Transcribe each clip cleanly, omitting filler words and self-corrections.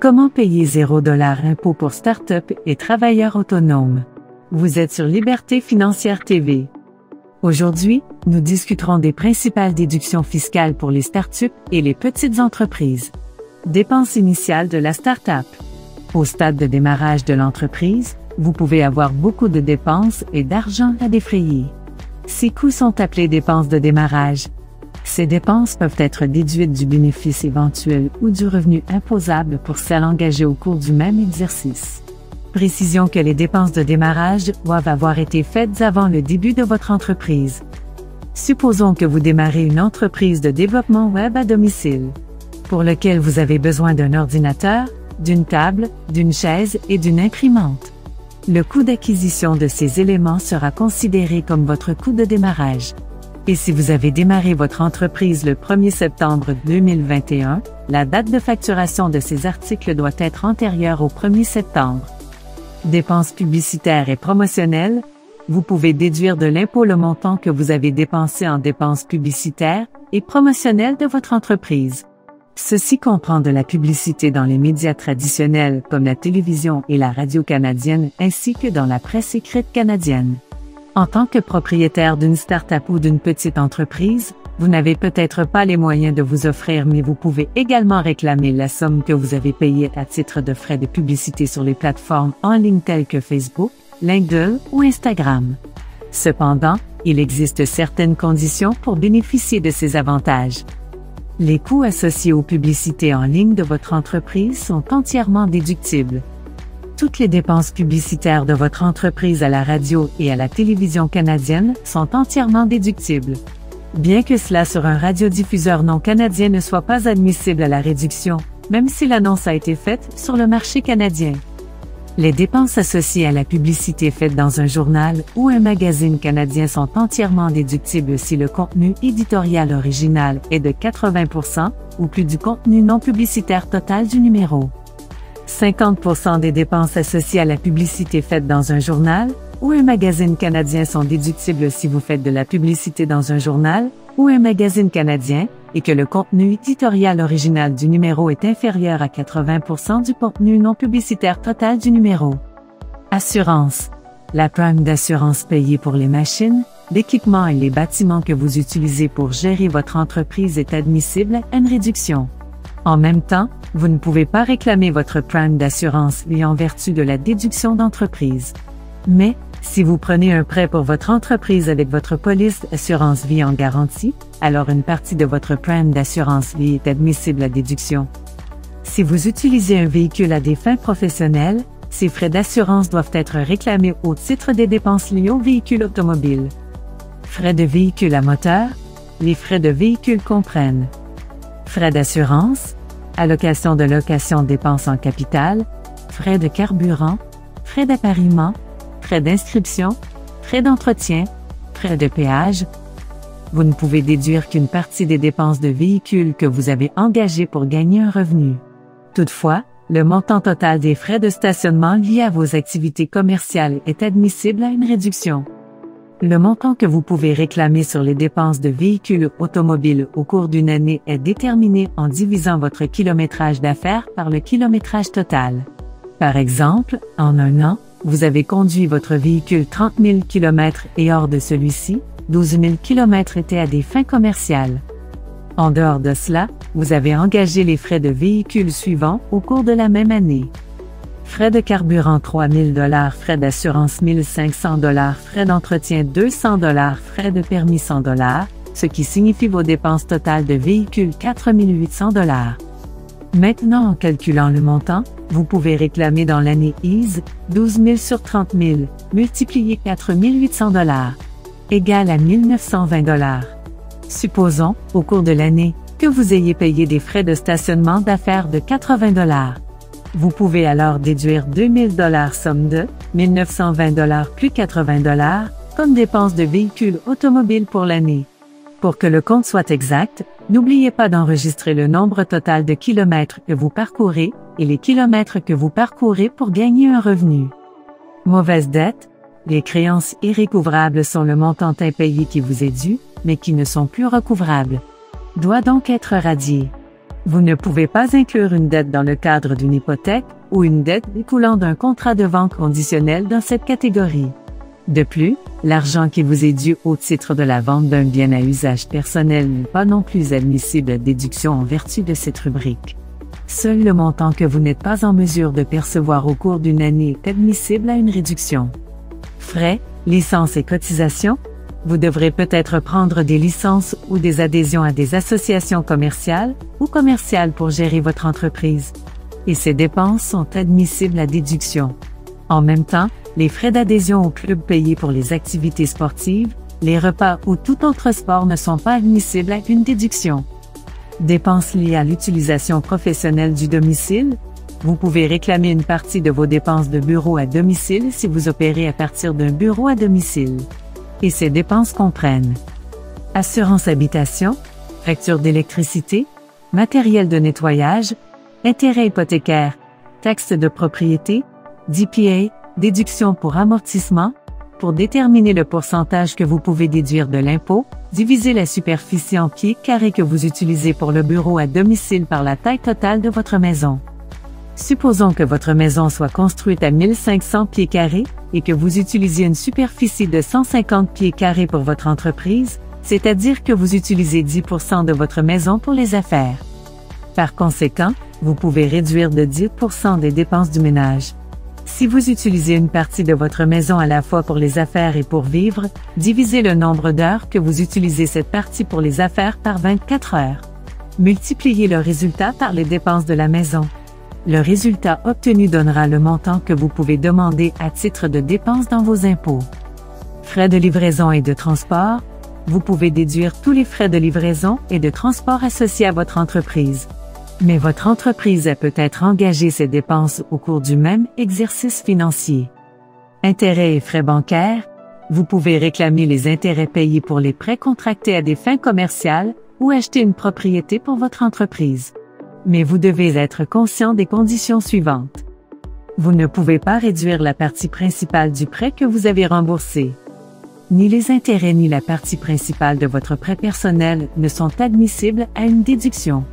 Comment payer $0 impôts pour start-up et travailleurs autonomes? Vous êtes sur Liberté Financière TV. Aujourd'hui, nous discuterons des principales déductions fiscales pour les start-up et les petites entreprises. Dépenses initiales de la start-up. Au stade de démarrage de l'entreprise, vous pouvez avoir beaucoup de dépenses et d'argent à défrayer. Ces coûts sont appelés dépenses de démarrage. Ces dépenses peuvent être déduites du bénéfice éventuel ou du revenu imposable pour celles engagées au cours du même exercice. Précision que les dépenses de démarrage doivent avoir été faites avant le début de votre entreprise. Supposons que vous démarrez une entreprise de développement web à domicile, pour lequel vous avez besoin d'un ordinateur, d'une table, d'une chaise et d'une imprimante. Le coût d'acquisition de ces éléments sera considéré comme votre coût de démarrage. Et si vous avez démarré votre entreprise le 1er septembre 2021, la date de facturation de ces articles doit être antérieure au 1er septembre. Dépenses publicitaires et promotionnelles. Vous pouvez déduire de l'impôt le montant que vous avez dépensé en dépenses publicitaires et promotionnelles de votre entreprise. Ceci comprend de la publicité dans les médias traditionnels comme la télévision et la radio canadienne ainsi que dans la presse écrite canadienne. En tant que propriétaire d'une start-up ou d'une petite entreprise, vous n'avez peut-être pas les moyens de vous offrir, mais vous pouvez également réclamer la somme que vous avez payée à titre de frais de publicité sur les plateformes en ligne telles que Facebook, LinkedIn ou Instagram. Cependant, il existe certaines conditions pour bénéficier de ces avantages. Les coûts associés aux publicités en ligne de votre entreprise sont entièrement déductibles. Toutes les dépenses publicitaires de votre entreprise à la radio et à la télévision canadienne sont entièrement déductibles. Bien que cela sur un radiodiffuseur non canadien ne soit pas admissible à la réduction, même si l'annonce a été faite sur le marché canadien. Les dépenses associées à la publicité faite dans un journal ou un magazine canadien sont entièrement déductibles si le contenu éditorial original est de 80% ou plus du contenu non publicitaire total du numéro. 50% des dépenses associées à la publicité faite dans un journal ou un magazine canadien sont déductibles si vous faites de la publicité dans un journal ou un magazine canadien et que le contenu éditorial original du numéro est inférieur à 80% du contenu non publicitaire total du numéro. Assurance. La prime d'assurance payée pour les machines, l'équipement et les bâtiments que vous utilisez pour gérer votre entreprise est admissible à une réduction. En même temps, vous ne pouvez pas réclamer votre prime d'assurance vie en vertu de la déduction d'entreprise. Mais, si vous prenez un prêt pour votre entreprise avec votre police d'assurance vie en garantie, alors une partie de votre prime d'assurance vie est admissible à déduction. Si vous utilisez un véhicule à des fins professionnelles, ces frais d'assurance doivent être réclamés au titre des dépenses liées au véhicule automobile. Frais de véhicule à moteur. Les frais de véhicule comprennent frais d'assurance, allocation de location dépenses en capital, frais de carburant, frais d'appariement, frais d'inscription, frais d'entretien, frais de péage. Vous ne pouvez déduire qu'une partie des dépenses de véhicule que vous avez engagées pour gagner un revenu. Toutefois, le montant total des frais de stationnement liés à vos activités commerciales est admissible à une réduction. Le montant que vous pouvez réclamer sur les dépenses de véhicules automobiles au cours d'une année est déterminé en divisant votre kilométrage d'affaires par le kilométrage total. Par exemple, en un an, vous avez conduit votre véhicule 30 000 km et hors de celui-ci, 12 000 km étaient à des fins commerciales. En dehors de cela, vous avez engagé les frais de véhicule suivants au cours de la même année. Frais de carburant $3 000, frais d'assurance $1 500, frais d'entretien $200, frais de permis $100, ce qui signifie vos dépenses totales de véhicule $4 800. Maintenant, en calculant le montant, vous pouvez réclamer dans l'année IS 12 000 sur 30 000, multiplié $4 800, égale à $1 920. Supposons, au cours de l'année, que vous ayez payé des frais de stationnement d'affaires de $80. Vous pouvez alors déduire $2 000 somme de $1 920 plus $80 comme dépenses de véhicule automobile pour l'année. Pour que le compte soit exact, n'oubliez pas d'enregistrer le nombre total de kilomètres que vous parcourez et les kilomètres que vous parcourez pour gagner un revenu. Mauvaise dette. Les créances irrécouvrables sont le montant impayé qui vous est dû, mais qui ne sont plus recouvrables. Doit donc être radié. Vous ne pouvez pas inclure une dette dans le cadre d'une hypothèque ou une dette découlant d'un contrat de vente conditionnel dans cette catégorie. De plus, l'argent qui vous est dû au titre de la vente d'un bien à usage personnel n'est pas non plus admissible à déduction en vertu de cette rubrique. Seul le montant que vous n'êtes pas en mesure de percevoir au cours d'une année est admissible à une réduction. Frais, licences et cotisations. Vous devrez peut-être prendre des licences ou des adhésions à des associations commerciales ou commerciales pour gérer votre entreprise. Et ces dépenses sont admissibles à déduction. En même temps, les frais d'adhésion au club payés pour les activités sportives, les repas ou tout autre sport ne sont pas admissibles à une déduction. Dépenses liées à l'utilisation professionnelle du domicile. Vous pouvez réclamer une partie de vos dépenses de bureau à domicile si vous opérez à partir d'un bureau à domicile. Et ces dépenses comprennent assurance habitation, facture d'électricité, matériel de nettoyage, intérêts hypothécaires, taxes de propriété, DPA, déduction pour amortissement. Pour déterminer le pourcentage que vous pouvez déduire de l'impôt, divisez la superficie en pieds carrés que vous utilisez pour le bureau à domicile par la taille totale de votre maison. Supposons que votre maison soit construite à 1500 pieds carrés et que vous utilisiez une superficie de 150 pieds carrés pour votre entreprise, c'est-à-dire que vous utilisez 10% de votre maison pour les affaires. Par conséquent, vous pouvez réduire de 10% des dépenses du ménage. Si vous utilisez une partie de votre maison à la fois pour les affaires et pour vivre, divisez le nombre d'heures que vous utilisez cette partie pour les affaires par 24 heures. Multipliez le résultat par les dépenses de la maison. Le résultat obtenu donnera le montant que vous pouvez demander à titre de dépenses dans vos impôts. Frais de livraison et de transport. Vous pouvez déduire tous les frais de livraison et de transport associés à votre entreprise. Mais votre entreprise a peut-être engagé ces dépenses au cours du même exercice financier. Intérêts et frais bancaires. Vous pouvez réclamer les intérêts payés pour les prêts contractés à des fins commerciales ou acheter une propriété pour votre entreprise. Mais vous devez être conscient des conditions suivantes. Vous ne pouvez pas réduire la partie principale du prêt que vous avez remboursé. Ni les intérêts ni la partie principale de votre prêt personnel ne sont admissibles à une déduction.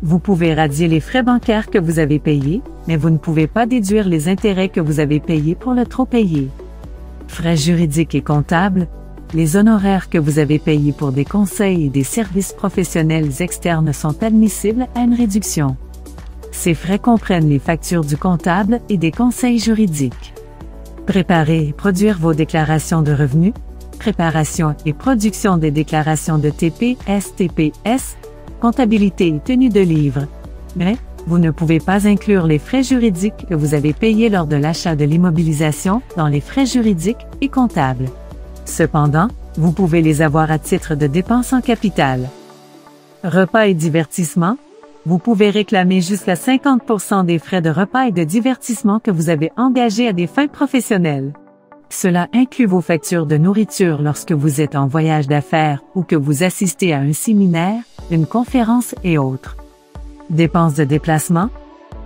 Vous pouvez radier les frais bancaires que vous avez payés, mais vous ne pouvez pas déduire les intérêts que vous avez payés pour le trop payé. Frais juridiques et comptables. Les honoraires que vous avez payés pour des conseils et des services professionnels externes sont admissibles à une réduction. Ces frais comprennent les factures du comptable et des conseils juridiques. Préparer et produire vos déclarations de revenus. Préparation et production des déclarations de TPS, comptabilité et tenue de livres. Mais, vous ne pouvez pas inclure les frais juridiques que vous avez payés lors de l'achat de l'immobilisation dans les frais juridiques et comptables. Cependant, vous pouvez les avoir à titre de dépenses en capital. Repas et divertissement. Vous pouvez réclamer jusqu'à 50% des frais de repas et de divertissement que vous avez engagés à des fins professionnelles. Cela inclut vos factures de nourriture lorsque vous êtes en voyage d'affaires ou que vous assistez à un séminaire, une conférence et autres. Dépenses de déplacement.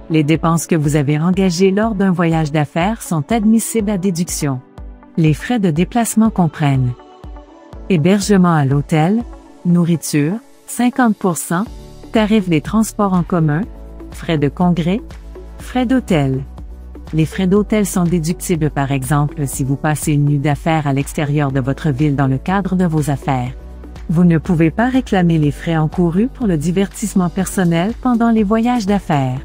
Les dépenses que vous avez engagées lors d'un voyage d'affaires sont admissibles à déduction. Les frais de déplacement comprennent hébergement à l'hôtel, nourriture, 50%, tarifs des transports en commun, frais de congrès, frais d'hôtel. Les frais d'hôtel sont déductibles par exemple si vous passez une nuit d'affaires à l'extérieur de votre ville dans le cadre de vos affaires. Vous ne pouvez pas réclamer les frais encourus pour le divertissement personnel pendant les voyages d'affaires.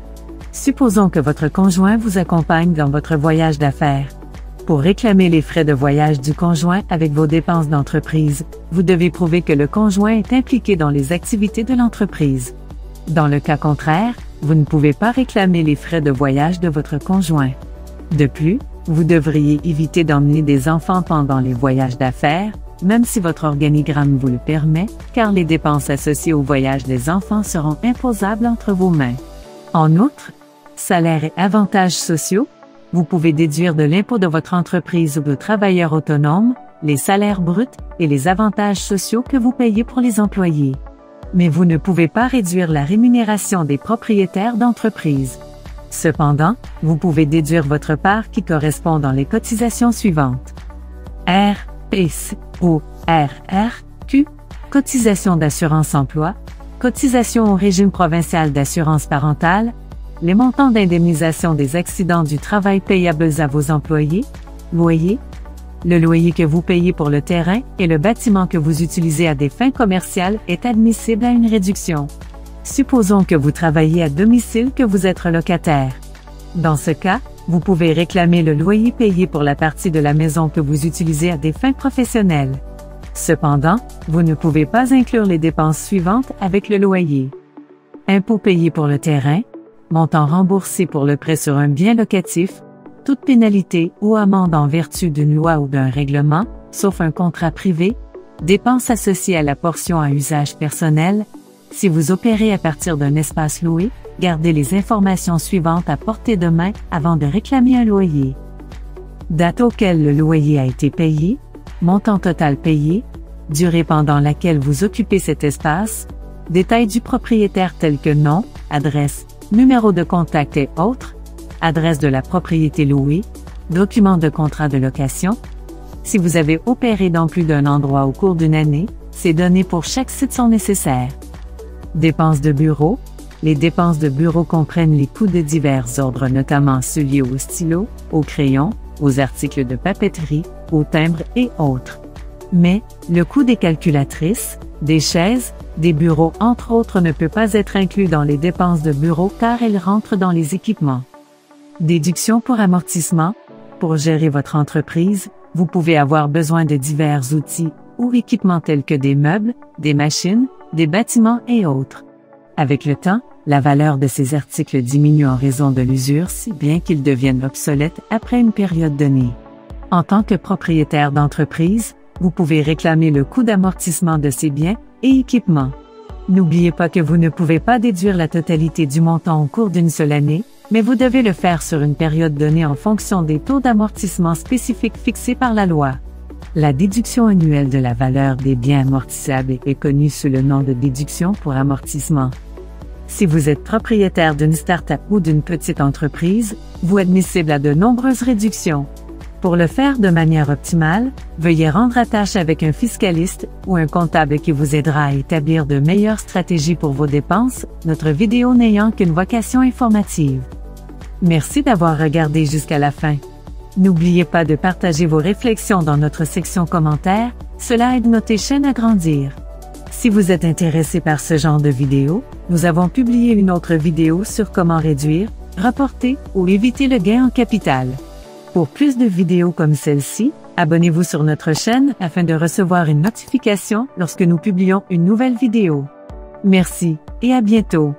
Supposons que votre conjoint vous accompagne dans votre voyage d'affaires. Pour réclamer les frais de voyage du conjoint avec vos dépenses d'entreprise, vous devez prouver que le conjoint est impliqué dans les activités de l'entreprise. Dans le cas contraire, vous ne pouvez pas réclamer les frais de voyage de votre conjoint. De plus, vous devriez éviter d'emmener des enfants pendant les voyages d'affaires, même si votre organigramme vous le permet, car les dépenses associées au voyage des enfants seront imposables entre vos mains. En outre, salaires et avantages sociaux. Vous pouvez déduire de l'impôt de votre entreprise ou de travailleur autonome, les salaires bruts et les avantages sociaux que vous payez pour les employés. Mais vous ne pouvez pas réduire la rémunération des propriétaires d'entreprise. Cependant, vous pouvez déduire votre part qui correspond dans les cotisations suivantes. R, P, C, O, R, R, Q, cotisation d'assurance emploi, cotisations au régime provincial d'assurance parentale, les montants d'indemnisation des accidents du travail payables à vos employés, loyer, le loyer que vous payez pour le terrain et le bâtiment que vous utilisez à des fins commerciales est admissible à une réduction. Supposons que vous travaillez à domicile, que vous êtes locataire. Dans ce cas, vous pouvez réclamer le loyer payé pour la partie de la maison que vous utilisez à des fins professionnelles. Cependant, vous ne pouvez pas inclure les dépenses suivantes avec le loyer. Impôts payés pour le terrain, montant remboursé pour le prêt sur un bien locatif, toute pénalité ou amende en vertu d'une loi ou d'un règlement, sauf un contrat privé, dépenses associées à la portion à usage personnel. Si vous opérez à partir d'un espace loué, gardez les informations suivantes à portée de main avant de réclamer un loyer. Date auquel le loyer a été payé, montant total payé, durée pendant laquelle vous occupez cet espace, détails du propriétaire tels que nom, adresse, numéro de contact et autres, adresse de la propriété louée, documents de contrat de location. Si vous avez opéré dans plus d'un endroit au cours d'une année, ces données pour chaque site sont nécessaires. Dépenses de bureau. Les dépenses de bureau comprennent les coûts de divers ordres, notamment ceux liés au stylo, au crayon, aux articles de papeterie, aux timbres et autres. Mais, le coût des calculatrices, des chaises, des bureaux entre autres ne peut pas être inclus dans les dépenses de bureau car elles rentrent dans les équipements. Déduction pour amortissement. Pour gérer votre entreprise, vous pouvez avoir besoin de divers outils ou équipements tels que des meubles, des machines, des bâtiments et autres. Avec le temps, la valeur de ces articles diminue en raison de l'usure si bien qu'ils deviennent obsolètes après une période donnée. En tant que propriétaire d'entreprise, vous pouvez réclamer le coût d'amortissement de ces biens et équipements. N'oubliez pas que vous ne pouvez pas déduire la totalité du montant au cours d'une seule année, mais vous devez le faire sur une période donnée en fonction des taux d'amortissement spécifiques fixés par la loi. La déduction annuelle de la valeur des biens amortissables est connue sous le nom de déduction pour amortissement. Si vous êtes propriétaire d'une start-up ou d'une petite entreprise, vous êtes admissible à de nombreuses réductions. Pour le faire de manière optimale, veuillez rendre attache avec un fiscaliste ou un comptable qui vous aidera à établir de meilleures stratégies pour vos dépenses, notre vidéo n'ayant qu'une vocation informative. Merci d'avoir regardé jusqu'à la fin. N'oubliez pas de partager vos réflexions dans notre section commentaires, cela aide notre chaîne à grandir. Si vous êtes intéressé par ce genre de vidéo, nous avons publié une autre vidéo sur comment réduire, rapporter ou éviter le gain en capital. Pour plus de vidéos comme celle-ci, abonnez-vous sur notre chaîne afin de recevoir une notification lorsque nous publions une nouvelle vidéo. Merci et à bientôt.